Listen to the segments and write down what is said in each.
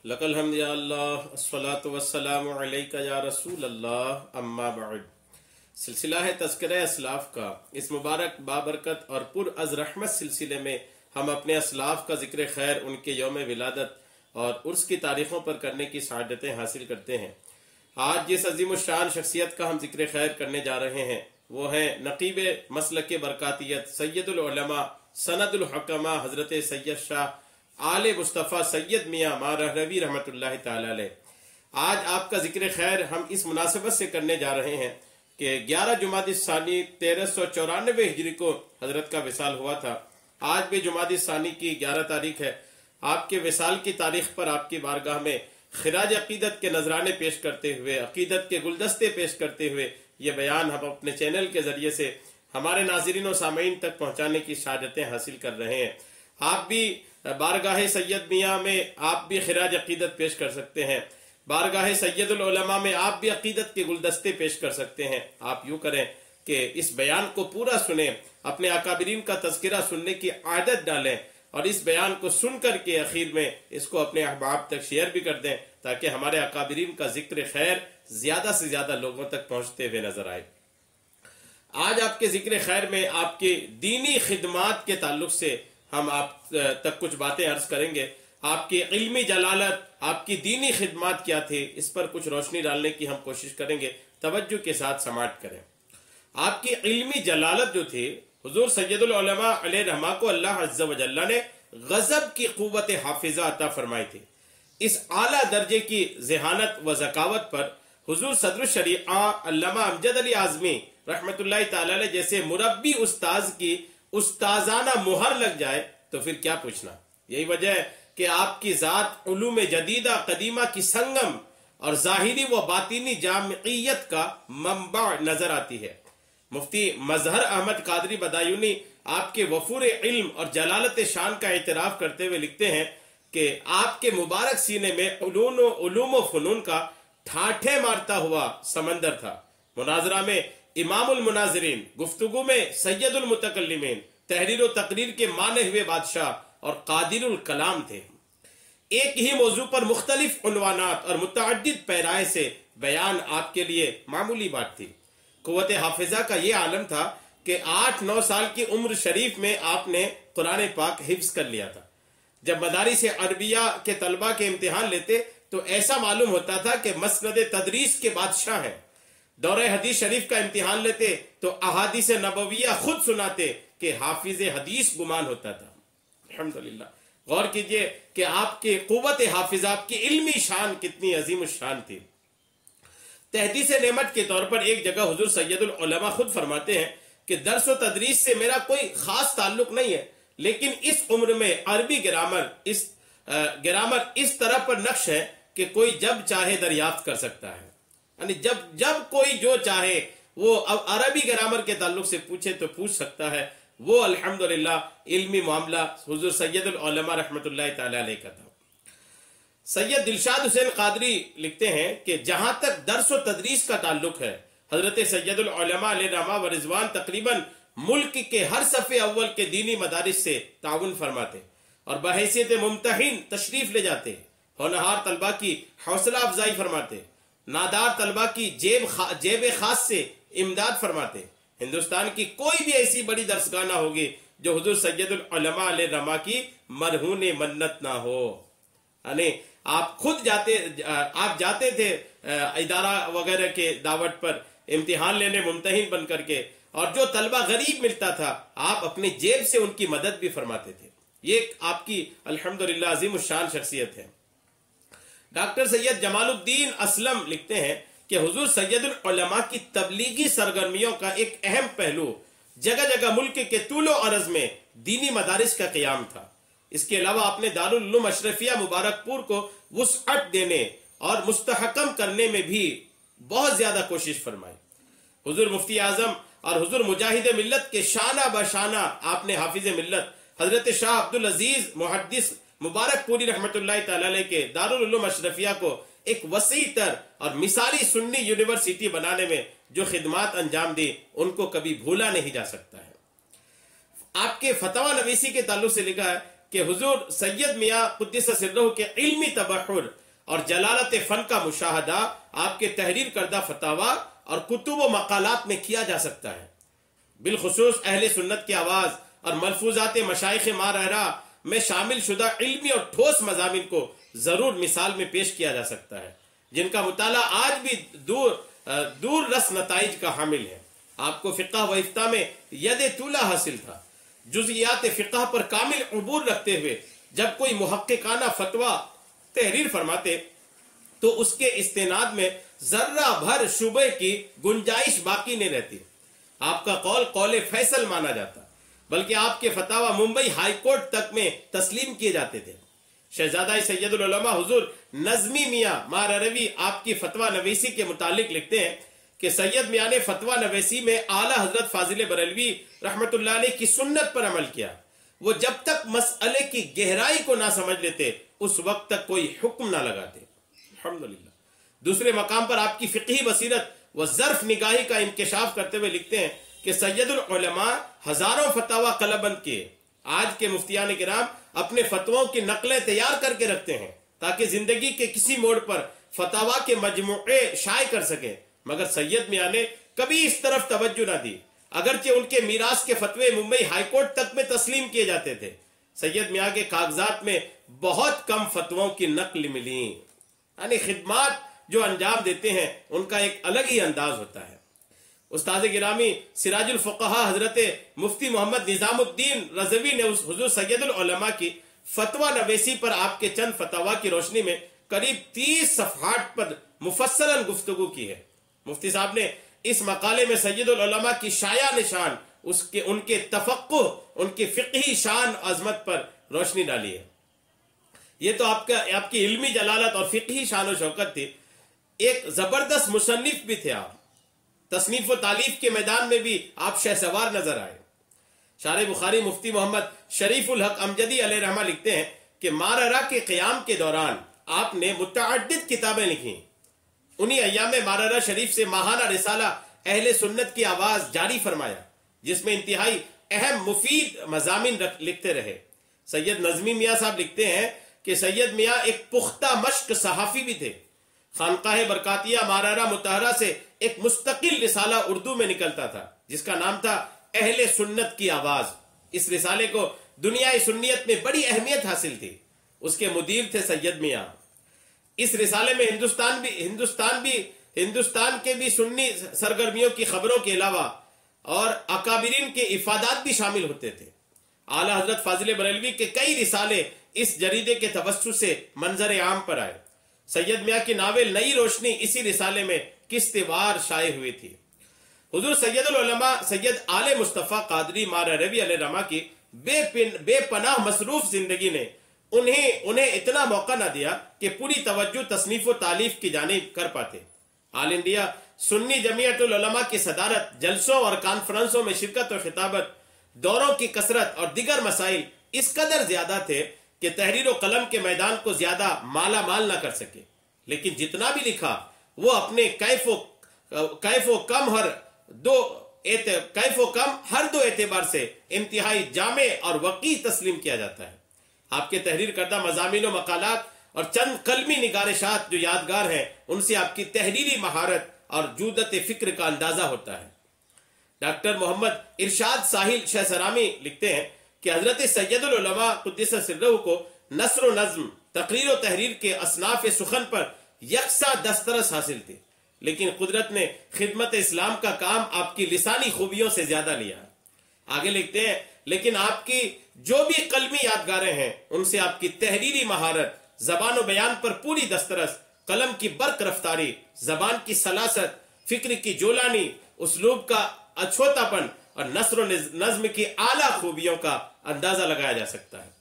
लकल हम्द या अल्लाह अस्सलातु वस्सलामु अलैका या रसूल अल्लाह अम्मा बाद। सिलसिला है तज़किरा असलाफ का। इस मुबारक बाबरकत और पुर अज़ रहमत सिलसिले में हम अपने असलाफ का जिक्र खैर, उनके यौम विलादत और उर्स की तारीखों पर करने की सआदतें हासिल करते हैं। आज जिस अजीम शान शख्सियत का हम जिक्र खैर करने जा रहे हैं वो है नकीब मसलक बरकातियत सैयदुल उलमा सनदुल हुक्मा हजरत सैयद शाह आले मुस्तफ़ा सैयद मियाँ मारहरवी रहमतुल्लाह ताला अलैह। आज आपका जिक्र खैर हम इस मुनासिबत से करने जा रहे हैं कि 11 जुमादी सानी 1394 हिजरी को हजरत का विसाल हुआ था। आज भी जुमादी सानी की 11 तारीख है। आपके विसाल की तारीख पर आपकी बारगाह में खिराज अकीदत के नजराने पेश करते हुए, अकीदत के गुलदस्ते पेश करते हुए ये बयान हम अपने चैनल के जरिए से हमारे नाज़रीन और सामीन तक पहुंचाने की शहादतें हासिल कर रहे हैं। आप भी बारगाह सैयद मियाँ में आप भी खिराज अकीदत पेश कर सकते हैं। बारगाह सैयदुल उलमा में आप भी अकीदत के गुलदस्ते पेश कर सकते हैं। आप यूँ करें कि इस बयान को पूरा सुने, अपने अकाबिरीन का तज़किरा सुनने की आदत डालें और इस बयान को सुनकर के आखिर में इसको अपने अहबाब तक शेयर भी कर दें ताकि हमारे अकाबिरीन का जिक्र खैर ज्यादा से ज्यादा लोगों तक पहुंचते हुए नजर आए। आज आपके जिक्र खैर में आपकी दीनी खिदमात के ताल्लुक से हम आप तक कुछ बातें अर्ज करेंगे। आपकी इल्मी जलालत, आपकी दीनी खिदमात क्या थे, इस पर कुछ रोशनी डालने की हम कोशिश करेंगे। तवज्जो के साथ समाअत करें। आपकी इल्मी जलालत जो थी, हुजूर सैयदुल उलमा अलैहि रहमा को अल्लाह अज़्ज़ा व जल्ला ने गजब की कुव्वत हाफिजा अता फरमाई थी। इस आला दर्जे की ज़हानत व ज़कावत पर हुजूर सदरुल शरीआ अल्लामा अमजद अली आज़मी रहमतुल्लाहि ताला अलैह जैसे मुरब्बी उस्ताज की उस्ताजाना मुहर लग जाए तो फिर क्या पूछना। यही वजह है कि आपकी ज़ात उलूम जदीदा कदीमा की संगम और ज़ाहिरी व बातिनी जामियत का मंबा नजर आती है। मुफ्ती मजहर अहमद कादरी बदायूनी आपके वफूर इल्म और जलालत शान का एतराफ़ करते हुए लिखते हैं कि आपके मुबारक सीने में उलूम व फ़नून का ठाठे मारता हुआ समंदर था। मुनाजरा में इमामुल मुनाजरीन, गुफ्तगू में सैयदुल मुतकल्लिमीन, तहरीर व तकरीर के माने हुए बादशाह और कादिरुल कलाम थे। एक ही मौजू पर मुख्तलिफ उन्वानात और मुतअद्दिद पैराए से बयान आपके लिए मामूली बात थी। कुव्वत हाफिजा का ये आलम था कि 8-9 साल की उम्र शरीफ में आपने कुरान पाक हिफ्ज कर लिया था। जब मदारिस अरबिया के तलबा के इम्तिहान लेते तो ऐसा मालूम होता था कि मसनद तदरीस के बादशाह हैं। दौरे हदीस शरीफ का इम्तिहान लेते तो अहादीस नबविया खुद सुनाते कि हाफिज हदीस गुमान होता था। अल्हम्दुलिल्लाह, गौर कीजिए कि आपके कुव्वत हाफिजा, आपकी इल्मी शान कितनी अजीम शान थी। तहदीस नेमत के तौर पर एक जगह हुजूर सैयदुल उलमा खुद फरमाते हैं कि दर्स व तदरीस से मेरा कोई खास ताल्लुक नहीं है, लेकिन इस उम्र में अरबी ग्रामर इस तरह पर नक्श है कि कोई जब चाहे दरियाफ्त कर सकता है। यानी जब कोई जो चाहे वो अब अरबी ग्रामर के ताल्लुक से पूछे तो पूछ सकता है। वो अल्हम्दुलिल्लाह इल्मी मामला हुजूर सैयदुल उलमा रहमतुल्लाहि ताला अलैह का था। सैयद दिलशाद हुसैन कादरी लिखते हैं कि जहां तक दर्स व तदरीस का ताल्लुक है, हजरत सैयदुल उलमा अलैहि रहमा व रिजवान तकरीबन मुल्क के हर सफ़े अव्वल के दीनी मदारिस से ताउन फरमाते और बहैसियत मुमतहिन तशरीफ ले जाते। होनहार तलबा की हौसला अफजाई फरमाते, नादार तलबा की जेब खास से इमदाद फरमाते। हिंदुस्तान की कोई भी ऐसी बड़ी दरसगाह ना होगी जो हुजूर सैयदुल उलमा अलैहि रहमा की मरहून मन्नत ना हो। यानी आप खुद जाते थे इदारा वगैरह के दावत पर इम्तिहान लेने मुमतहिन बन करके, और जो तलबा गरीब मिलता था आप अपनी जेब से उनकी मदद भी फरमाते थे। ये आपकी अल्हम्दुलिल्लाह अजीम शान शख्सियत है। डॉक्टर सैयद जमालुद्दीन असलम लिखते हैं कि हुजूर सैयदुल उलमा की तबलीगी सरगर्मियों का एक अहम पहलू जगह जगह मुल्क के तूलो अर्ज में दीनी मदारिस का क़याम था। इसके अलावा आपने दारुल उलूम अशरफिया मुबारकपुर को वुसअत देने और मुस्तहकम करने में भी बहुत ज्यादा कोशिश फरमाई। हुजूर मुफ्ती आजम और हुजूर मुजाहिद मिल्लत के शाना बशाना आपने हाफिज मिल्लत हजरत शाह अब्दुल अजीज मुहद्दिस मुबारकपुरी रहमतुल्लाहि ताला अलैह के दारुल उलूम अशरफिया को एक वसी तर और मिसाली सुन्नी यूनिवर्सिटी बनाने में जो खिदमात अंजाम दी उनको कभी भूला नहीं जा सकता है। आपके फतवा नवीसी के ताल्लुक से लिखा है कि हुजूर सैयद मियाँ कुद्दस सिर्रहू के इल्मी तबहुर और जलालत फन का मुशाहदा आपके तहरीर करदा फतावा और कुतुब व मकालात में किया जा सकता है। बिलखुसूस अहले सुन्नत की आवाज़ और मलफूजात मशाइख मारहरा में शामिल शुदा इल्मी और ठोस मजामिन को ज़रूर मिसाल में पेश किया जा सकता है, जिनका मुताला आज भी दूर रस नताइज का हामिल है। आपको फ़िक़्ह व इफ्ता में यद तूला हासिल था। जुज़ियात फ़िक़्ह पर कामिल उबूर रखते हुए जब कोई मुहक्किकाना फतवा तहरीर फरमाते तो उसके इस्तेनाद में जर्रा भर शुबे की गुंजाइश बाकी नहीं रहती। आपका कौल फैसल माना जाता, बल्कि आपके फतावा मुंबई हाई कोर्ट तक में तस्लीम किए जाते थे। शहजादा सैयदुल उलमा हुजूर नज़मी मियाँ माररवी आपकी फतवा नवीसी के मुतालिक लिखते हैं कि सैयद मियाँ ने फतवा नवीसी में आला हजरत फाजिल बरेलवी रहमतुल्लाह अलैह की सुन्नत पर अमल किया। वो जब तक मसअले की गहराई को ना समझ लेते उस वक्त तक कोई हुक्म ना लगाते। अल्हम्दुलिल्लाह। दूसरे मकाम पर आपकी फ़िक़ही बसीरत व ज़र्फ निगाही का इंकशाफ करते हुए लिखते हैं कि सैयदुल उलमा हजारों फतावा कलबंद किए। आज के मुफ्तियान किराम अपने फतवों की नकलें तैयार करके रखते हैं ताकि जिंदगी के किसी मोड़ पर फतावा के मजमूए शाये कर सके, मगर सैयद मियाँ ने कभी इस तरफ तवज्जो न दी। अगरचे उनके मीरास के फतवे मुंबई हाईकोर्ट तक में तस्लीम किए जाते थे, सैयद मियाँ के कागजात में बहुत कम फतवों की नकल मिली। यानी खिदमात जो अंजाम देते हैं उनका एक अलग ही अंदाज होता है। उस्ताद गिरामी सिराजुल फुक़हा हजरत मुफ्ती मोहम्मद निज़ामुद्दीन रज़वी ने उस हुजूर सैयदुल उलमा की फतवा नवेसी पर आपके चंद फतवा की रोशनी में करीब 30 सफ़हात पर मुफस्सलन गुफ्तगू की है। मुफ्ती साहब ने इस मकाले में सैयदुल उलमा की शाया निशान, उनके तफक्कुह, उनकी फ़िक़ही शान अज़मत पर रोशनी डाली है। ये तो आपकी इल्मी जलालत और फ़िक़ही शान व शौकत थी। एक ज़बरदस्त मुसन्निफ भी थे आप। तसनीफ व तालीफ के मैदान में भी आप शहसवार नजर आए। शार बुखारी मुफ्ती मोहम्मद शरीफुल हक अमजदी अलैहि रहमा लिखते हैं कि माररा के क़याम के दौरान आपने मुतअद्दिद किताबें लिखी। उन्हीं अय्याम में माररा शरीफ से माहाना रिसाला अहले सुन्नत की आवाज़ जारी फरमाया, जिसमें इंतहाई अहम मुफीद मज़ामिन लिखते रहे। सैयद नज़मी मियाँ साहब लिखते हैं कि सैयद मियाँ एक पुख्ता मश्क सहाफ़ी भी थे। खानकाह बरकातिया माररा मुतहरा से एक मुस्तकिल रिसाला उर्दू में निकलता था जिसका नाम था अहले सुन्नत की आवाज़। इस रिसाले को दुनियाई सुन्नियत में बड़ी अहमियत हासिल थी। उसके मुदीर थे सैयद मियाँ। इस रिसाले में हिंदुस्तान के भी सुन्नी सरगर्मियों की खबरों के अलावा और अकाबिरीन के इफादात भी शामिल होते थे। आला हजरत फाजिल बरेलवी के कई रिसाले इस जरीदे के तवस्सुस से मंजर आम पर आए। सैयद मियाँ की नावल नई रोशनी इसी रिसाले में किस्तेवार शाये हुई थी। हुजूर सैयदुल उलमा सैयद आले मुस्तफ़ा कादरी माररवी अलैहि रहमा की बेपनाह मसरूफ जिंदगी ने उन्हें इतना मौका न दिया कि पूरी तवज्जो तसनीफ व तालीफ की जानिब कर पाते। आल इंडिया सुन्नी जमीयतुल उलमा की सदारत, जलसों और कॉन्फ्रेंसों में शिरकत और खिताबत, दौरों की कसरत और दिगर मसाइल इस कदर ज्यादा थे कि तहरीर व कलम के मैदान को ज्यादा माला माल न कर सके। लेकिन जितना भी लिखा वो अपने कैफो कम हर दो एतबार से इंतहाई जामे और वकी तस्लीम किया जाता है। आपके तहरीर करदा मज़ामीन व मकालात और चंद कलमी निगारिशात जो यादगार हैं, उनसे आपकी तहरीरी महारत और जूदत फ़िक्र का अंदाजा होता है। डॉक्टर मोहम्मद इरशाद साहिल शहसरामी लिखते हैं कि हजरत सैयदुल उलमा कुद्दस सिर्रहू को नस्र व नज़्म, तकरीर व तहरीर के असनाफ सुखन पर यकसा दस्तरस हासिल थी, लेकिन कुदरत ने खिदमत इस्लाम का काम आपकी लिसानी खूबियों से ज्यादा लिया। आगे लिखते हैं, लेकिन आपकी जो भी कलमी यादगारें हैं उनसे आपकी तहरीरी महारत, जबान व बयान पर पूरी दस्तरस, कलम की बर्क रफ्तारी, जबान की सलासत, फिक्र की जोलानी, उसलूब का अछोतापन और नस्र नज्म की आला खूबियों का अंदाजा लगाया जा सकता है।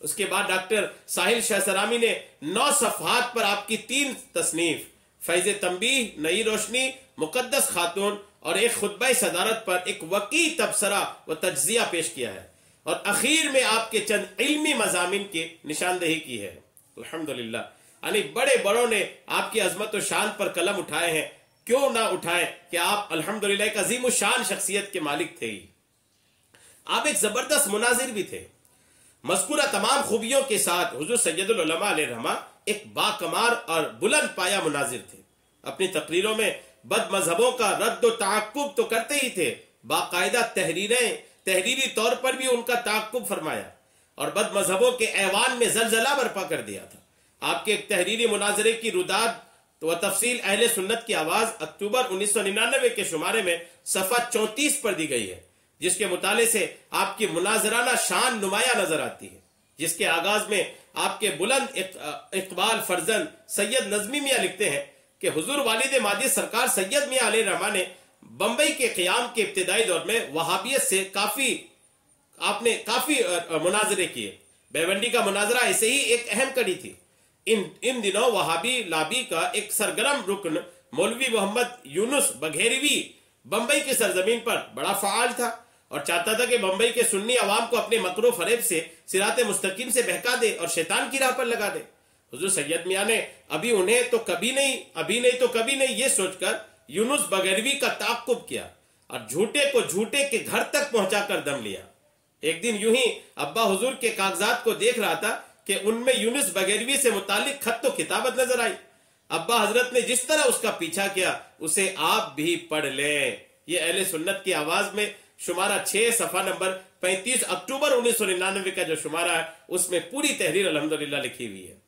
उसके बाद डॉक्टर साहिल शहसरामी ने 9 सफ़हात पर आपकी 3 तसनीफ फैज़ तंबीह, नई रोशनी, मुकद्दस खातून और एक खुतबा सदारत पर एक वकी तबसरा व तज्जिया पेश किया है और आखिर में आपके चंद इल्मी मज़ामिन की निशानदेही की है। अल्हम्दुलिल्लाह, यानी बड़े बड़ों ने आपकी अजमत व शान पर कलम उठाए हैं, क्यों ना उठाए कि आप अल्हम्दुलिल्लाह एक अजीम शान शख्सियत के मालिक थे ही। आप एक जबरदस्त मुनाजिर भी थे। मज़कूरा तमाम खूबियों के साथ हुजूर सैयदुल उलमा अलैहिर्रहमा एक बाकमाल और बुलंद पाया मुनाजिर थे। अपनी तकरीरों में बद मजहबों का रद्द व ताक़ुब तो करते ही थे, बाकायदा तहरीरी तौर पर भी उनका ताक़ुब फरमाया और बद मजहबों के ऐवान में जलजला बर्पा कर दिया था। आपके एक तहरीरी मुनाजरे की रुदाद तो तफसील अहले सुन्नत की आवाज अक्टूबर 1999 के शुमारे में सफ़ा 34 पर दी गई है, जिसके मुताले से आपकी मुनाजराना शान नुमाया नजर आती है, जिसके आगाज में आपके बुलंद इकबाल फर्जन सैयद नजमी मियाँ लिखते हैं कि हुजूर वालिद मादी सरकार सैयद मियाँ अलैहिर्रहमा ने बंबई के क़याम के इब्तिदाई दौर में वहाबियत से काफी मुनाजरे किए। बेवंडी का मुनाजरा ऐसे ही एक अहम कड़ी थी। इन दिनों वहाबी लाबी का एक सरगर्म रुकन मौलवी मोहम्मद यूनुस बघेरवी बंबई की सरजमीन पर बड़ा फ़ाल था और चाहता था कि बंबई के सुन्नी अवाम को अपने मकरो फरेब से सिरात मुस्तकीम से बहका दे और शैतान की राह पर लगा दे। हुजूर सैयद मियाँ ने अभी तो कभी नहीं ये सोचकर यूनुस बघेरवी का ताक़ुब किया और झूठे को झूठे के घर तक पहुंचाकर दम लिया। एक दिन यूं ही अब्बा हुजूर के कागजात को देख रहा था कि उनमें यूनुस बघेरवी से मुतालिक खत तो किताबत नजर आई। अब्बा हजरत ने जिस तरह उसका पीछा किया उसे आप भी पढ़ लें। ये अहले सुन्नत की आवाज में शुमारा 6 सफ़ा नंबर 35 अक्टूबर 1999 का जो शुमारा है उसमें पूरी तहरीर अल्हम्दुलिल्लाह लिखी हुई है।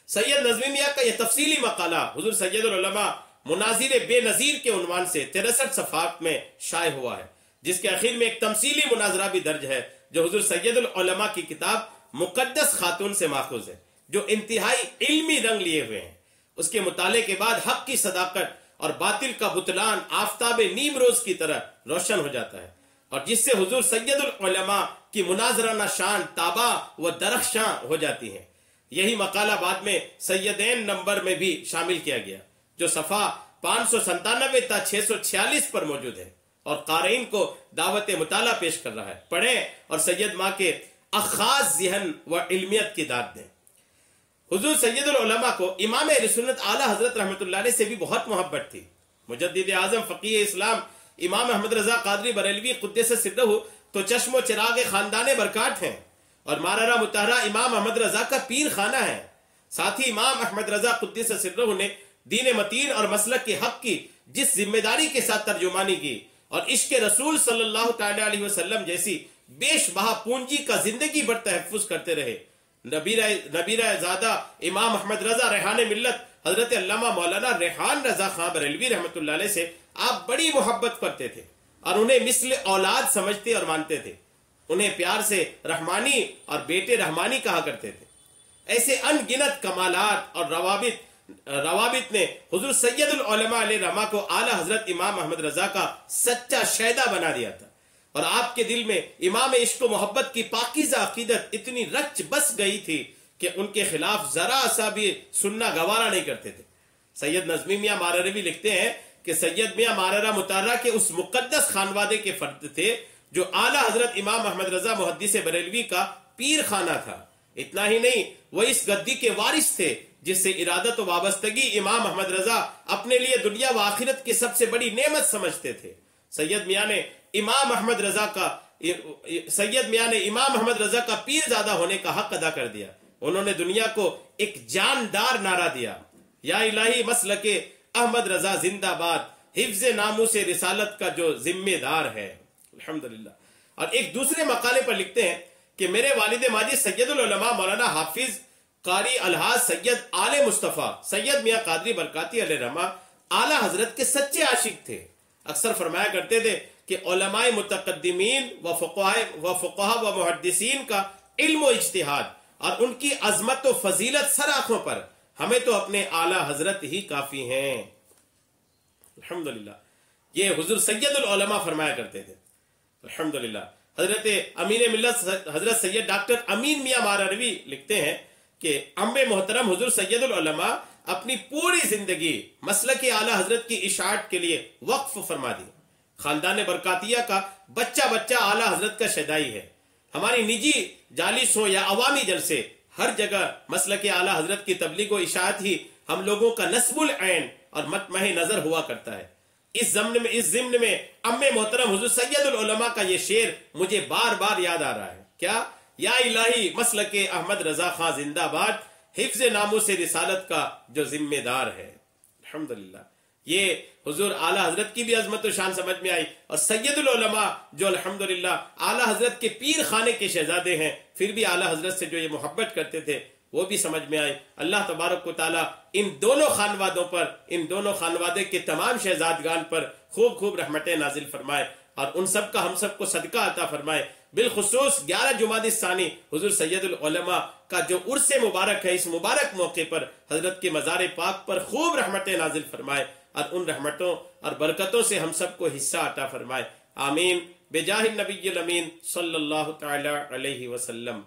सैयद नज़मी मियाँ का यह तफसीली मकाला हुजूर सैयदुल उलमा मुनाजिर बेनज़ीर के उन्वान से 63 सफ़ात में शाये हुआ है, जिसके आखिर में एक तमसीली मुनाजरा भी दर्ज है जो हुजूर सैयदुल उलमा की किताब मुक़द्दस खातून से माखूज है, जो इंतहाई इल्मी रंग लिए हुए हैं। उसके मुताले के बाद हक की सदाकत और बातिल का बुतलान आफताब नीम रोज की तरह रोशन हो जाता है और जिससे हुजूर सैयदुल उलमा की मुनाजराना शान ताबा व दरख्शां हो जाती है। यही मकाला बाद में सैयदैन नंबर में भी शामिल किया गया जो सफ़ा 597 ता 646 पर मौजूद है और क़ारीन को दावत मुताला पेश कर रहा है। पढ़ें और सैयद माँ के अखास ज़हन व इल्मियत की दाद दें। हुजूर सैयदुल उलमा को इमाम अहले सुन्नत आला हजरत रहमतुल्लाह अलैह से भी बहुत मोहब्बत थी। मुजद्दिद आज़म फ़क़ीह इस्लाम इमाम अहमद रज़ा क़ादरी बरेलवी क़ुद्दस सिर्रहु तो चश्मो चिराग ख़ानदान बरकात हैं और मारारा मुताहरा इमाम अहमद रज़ा का पीर खाना है। साथ ही इमाम अहमद रज़ा क़ुद्दस सिर्रहु ने दीन मतीन और मसलक के हक की जिस जिम्मेदारी के साथ तर्जुमानी की और इश्क रसूल सल्लल्लाहु अलैहि वसल्लम जैसी बेशबहा पूंजी का जिंदगी भर तहफ़्फ़ुज़ करते रहे। नबीरा ज़ादा इमाम अहमद रज़ा रेहान मिल्लत हज़रत अल्लामा मौलाना रेहान रज़ा खां बरेलवी रहमतुल्लाह अलैह से आप बड़ी मोहब्बत करते थे और उन्हें मिस्ल औलाद समझते और मानते थे। उन्हें प्यार से रहमानी और बेटे रहमानी कहा करते थे। ऐसे अनगिनत कमालात और रवाबित ने हुजूर सैयदुल उलमा अलैहिर्रहमा को आला हजरत इमाम अहमद रज़ा का सच्चा शहदा बना दिया था और आपके दिल में इमाम इश्क व मोहब्बत की पाकीज़ा अकीदत इतनी रच बस गई थी कि उनके खिलाफ जरा सा भी सुनना गवारा नहीं करते थे। सैयद नज़मी मियाँ माररवी लिखते हैं कि सैयद मियाँ माररा मुताहरा के उस मुक़द्दस खानवादे के फर्द थे जो आला हजरत इमाम अहमद रज़ा मुहद्दिस बरेलवी का पीर खाना था। इतना ही नहीं, वह इस गद्दी के वारिस थे जिससे इरादत व वाबस्तगी इमाम अहमद रज़ा अपने लिए दुनिया व आखिरत की सबसे बड़ी नेमत समझते थे। सैयद मियाँ ने इमाम अहमद रज़ा का पीरजादा होने का हक अदा कर दिया। उन्होंने दुनिया को एक जानदार नारा दिया, या इलाही मसलके अहमद रज़ा जिंदाबाद, हिफ्ज़ नामूस रिसालत का जो जिम्मेदार है। अल्हम्दुलिल्लाह। और एक दूसरे मकाले पर लिखते हैं कि मेरे वालिद माजी सैयदुल उलमा मौलाना हाफिज कारी अलहाज सैयद आले मुस्तफ़ा सैयद मियाँ कादरी बरकाती अलैहिर्रहमा आला हजरत के सच्चे आशिक थे। अक्सर फरमाया करते थे कि उलमाए मुतक़द्दिमीन व फ़ुक़हा व मुहद्दिसीन का इल्म व इज्तिहाद और उनकी अज़मत व फजीलत सर आँखों पर, हमें तो अपने आला हजरत ही काफ़ी हैं। अल्हम्दुलिल्लाह। ये हुज़ूर सैयदुल उलमा फरमाया करते थे। अल्हम्दुलिल्लाह। हजरत अमीन मिल्लत हजरत सैयद डॉक्टर अमीन मियाँ माररवी लिखते हैं कि अम्बे मोहतरम हुज़ूर सैयदुल उलमा अपनी पूरी जिंदगी मसलक आला हजरत की इशाअत के लिए वक्फ फरमा दी। खानदान बरकातिया का बच्चा बच्चा आला हजरत का शदाई है। हमारी निजी जालिस हो या अवामी जलसे, हर जगह मसलक आला हजरत की तबलीग व इशाअत ही हम लोगों का नस्बुल ऐन और मतमह नजर हुआ करता है। इस ज़िम्न में अम्मे मोहतरम हुज़ूर सैयदुल उलमा का ये शेर मुझे बार बार याद आ रहा है। क्या या इलाही मसलक अहमद रजा खां जिंदाबाद, हिफ्ज नामूस रिसालत का जो जिम्मेदार है। अल्हम्दुलिल्लाह, ये हुजूर आला हजरत की भी अजमत और शान समझ में आई, और सैयदुल उलमा जो अल्हम्दुलिल्लाह आला हजरत के पीर खाने के शहजादे हैं, फिर भी आला हजरत से जो ये मोहब्बत करते थे वो भी समझ में आए। अल्लाह तबारक व तआला इन दोनों खानवादों पर, इन दोनों खानवादे के तमाम शहजादगान पर खूब खूब रहमतें नाजिल फरमाए, और उन सब का हम सब को सदका अता फरमाए। बिलखुसूस 11 जुमादी सानी हुजूर सैयदुल उलमा का जो उर्स मुबारक है, इस मुबारक मौके पर हजरत के मज़ार पाक पर खूब रहमतें नाजिल फरमाए, और उन रहमतों और बरकतों से हम सबको हिस्सा अता फरमाए। आमीन बेजाहिन नबील अमीन सल्लल्लाहु तआला अलैहि वसल्लम।